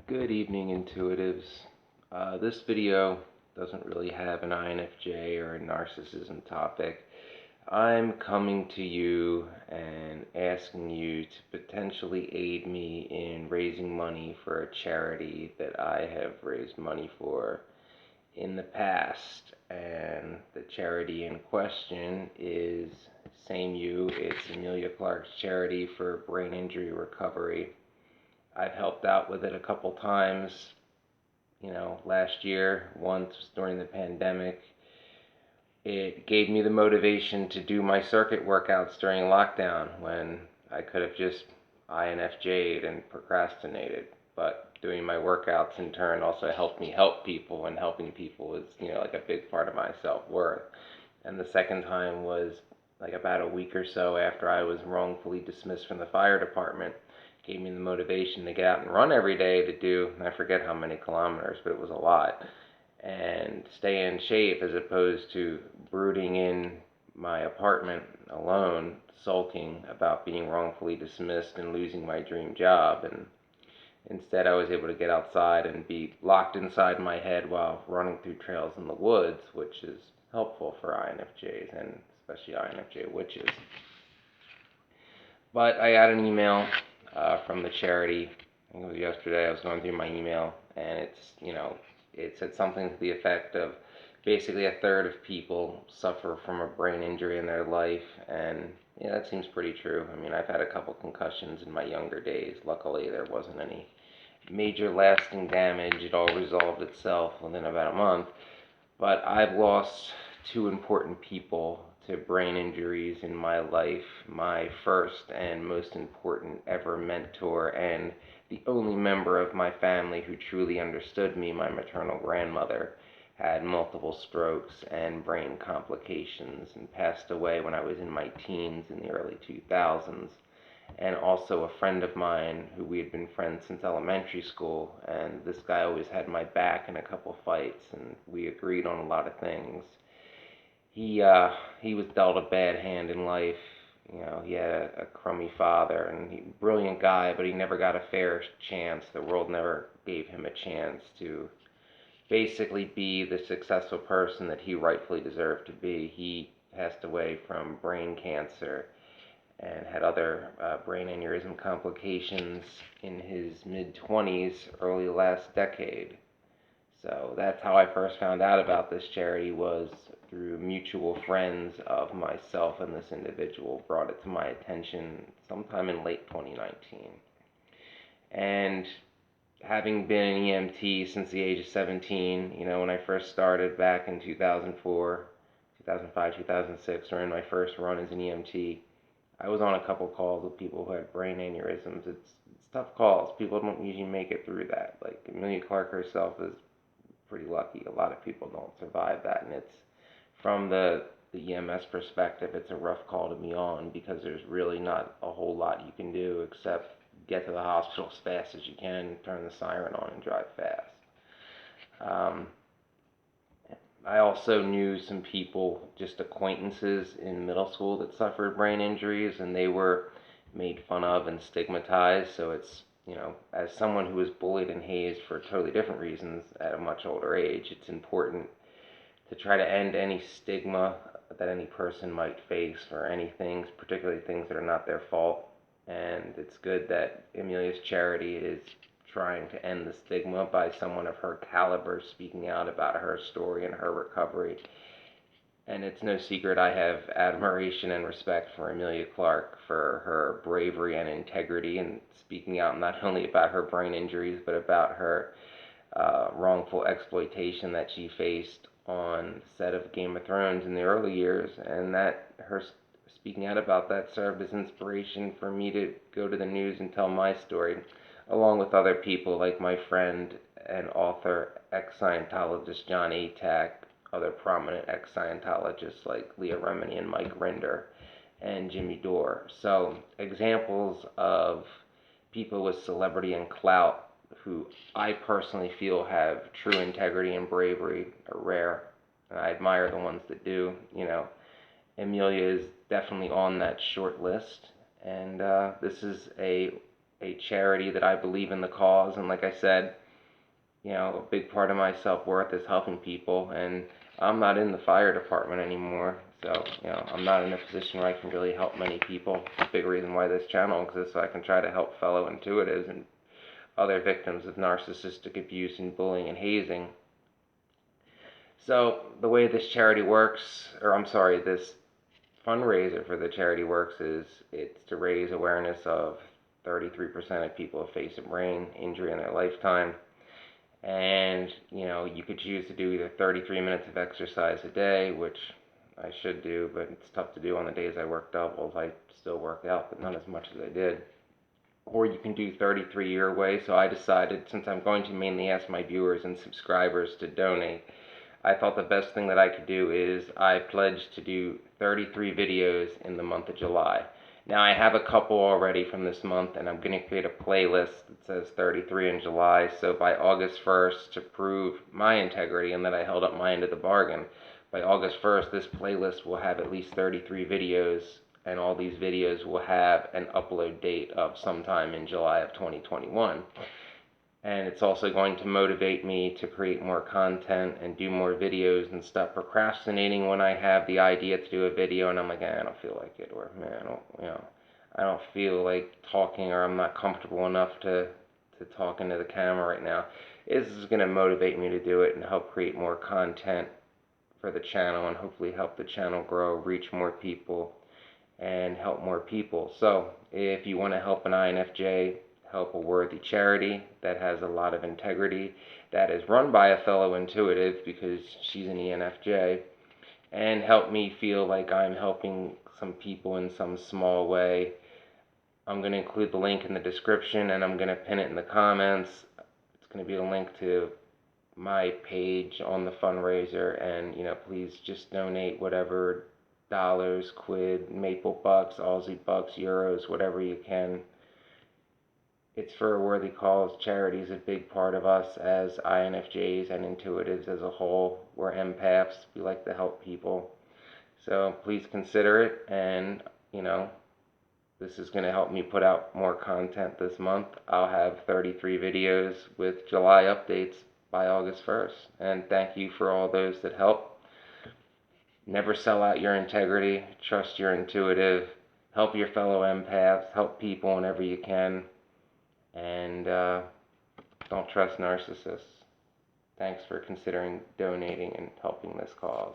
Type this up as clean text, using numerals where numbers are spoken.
Good evening, intuitives. This video doesn't really have an INFJ or a narcissism topic. I'm coming to you and asking you to potentially aid me in raising money for a charity that I have raised money for in the past. And the charity in question is SameYou. It's Amelia Clark's charity for brain injury recovery. I've helped out with it a couple times, last year, once during the pandemic. It gave me the motivation to do my circuit workouts during lockdown when I could have just INFJ'd and procrastinated. But doing my workouts in turn also helped me help people, and helping people is, like a big part of my self-worth. And the second time was like about a week or so after I was wrongfully dismissed from the fire department. Gave me the motivation to get out and run every day to do, I forget how many kilometers, but it was a lot, and stay in shape as opposed to brooding in my apartment alone, sulking about being wrongfully dismissed and losing my dream job. And instead, I was able to get outside and be locked inside my head while running through trails in the woods, which is helpful for INFJs and especially INFJ witches. But I got an email from the charity. I think it was yesterday. I was going through my email, and it said something to the effect of basically a third of people suffer from a brain injury in their life, and yeah, that seems pretty true. I mean, I've had a couple concussions in my younger days. Luckily, there wasn't any major lasting damage. It all resolved itself within about a month. But I've lost two important people to brain injuries in my life. My first and most important ever mentor, and the only member of my family who truly understood me, my maternal grandmother, had multiple strokes and brain complications and passed away when I was in my teens in the early 2000s. And also a friend of mine who we had been friends since elementary school, and this guy always had my back in a couple fights, and we agreed on a lot of things. He was dealt a bad hand in life. He had a crummy father, and brilliant guy, but he never got a fair chance. The world never gave him a chance to basically be the successful person that he rightfully deserved to be. He passed away from brain cancer and had other brain aneurysm complications in his mid-20s, early last decade. So that's how I first found out about this charity, was through mutual friends of myself and this individual brought it to my attention sometime in late 2019. And having been an EMT since the age of 17, when I first started back in 2004, 2005, 2006, or in my first run as an EMT, I was on a couple calls with people who had brain aneurysms. It's tough calls. People don't usually make it through that. Like Amelia Clark herself is pretty lucky. A lot of people don't survive that, and it's from the EMS perspective, it's a rough call to be on because there's really not a whole lot you can do except get to the hospital as fast as you can, turn the siren on, and drive fast. I also knew some people, just acquaintances in middle school, that suffered brain injuries, and they were made fun of and stigmatized. So it's, as someone who was bullied and hazed for totally different reasons at a much older age, it's important to try to end any stigma that any person might face for any things, particularly things that are not their fault. And it's good that Amelia's charity is trying to end the stigma by someone of her caliber speaking out about her story and her recovery. And it's no secret I have admiration and respect for Amelia Clark for her bravery and integrity in speaking out not only about her brain injuries, but about her wrongful exploitation that she faced on set of Game of Thrones in the early years, and that her speaking out about that served as inspiration for me to go to the news and tell my story, along with other people like my friend and author, ex-Scientologist John Atack, other prominent ex-Scientologists like Leah Remini and Mike Rinder, and Jimmy Dore. So examples of people with celebrity and clout who I personally feel have true integrity and bravery are rare, and I admire the ones that do. Amelia is definitely on that short list, and this is a a charity that I believe in the cause, and like I said, a big part of my self-worth is helping people, and I'm not in the fire department anymore, so, I'm not in a position where I can really help many people. It's a big reason why this channel exists, so I can try to help fellow intuitives and other victims of narcissistic abuse and bullying and hazing. So, the way this charity works, this fundraiser for the charity works is it's to raise awareness of 33% of people who face a brain injury in their lifetime. And, you could choose to do either 33 minutes of exercise a day, which I should do, but it's tough to do on the days I work doubles. I still work out, but not as much as I did. Or you can do 33 your way. So I decided, since I'm going to mainly ask my viewers and subscribers to donate, I thought the best thing that I could do is I pledged to do 33 videos in the month of July. Now I have a couple already from this month, and I'm going to create a playlist that says 33 in July, so by August 1st, to prove my integrity and that I held up my end of the bargain, by August 1st this playlist will have at least 33 videos, and all these videos will have an upload date of sometime in July of 2021. And it's also going to motivate me to create more content and do more videos and stop procrastinating when I have the idea to do a video and I'm like, I don't feel like it, or man, I don't feel like talking, or I'm not comfortable enough to talk into the camera right now. This is going to motivate me to do it and help create more content for the channel, and hopefully help the channel grow, reach more people, and help more people. So if you want to help an INFJ, help a worthy charity that has a lot of integrity, that is run by a fellow intuitive because she's an ENFJ, and help me feel like I'm helping some people in some small way, I'm going to include the link in the description, and I'm going to pin it in the comments. It's going to be a link to my page on the fundraiser, and please just donate whatever dollars, quid, maple bucks, Aussie bucks, euros, whatever you can. It's for a worthy cause. Charity is a big part of us as INFJs and intuitives as a whole. We're empaths. We like to help people. So please consider it, and this is going to help me put out more content this month. I'll have 33 videos with July updates by August 1st. And thank you for all those that help. Never sell out your integrity. Trust your intuitive. Help your fellow empaths. Help people whenever you can. And don't trust narcissists. Thanks for considering donating and helping this cause.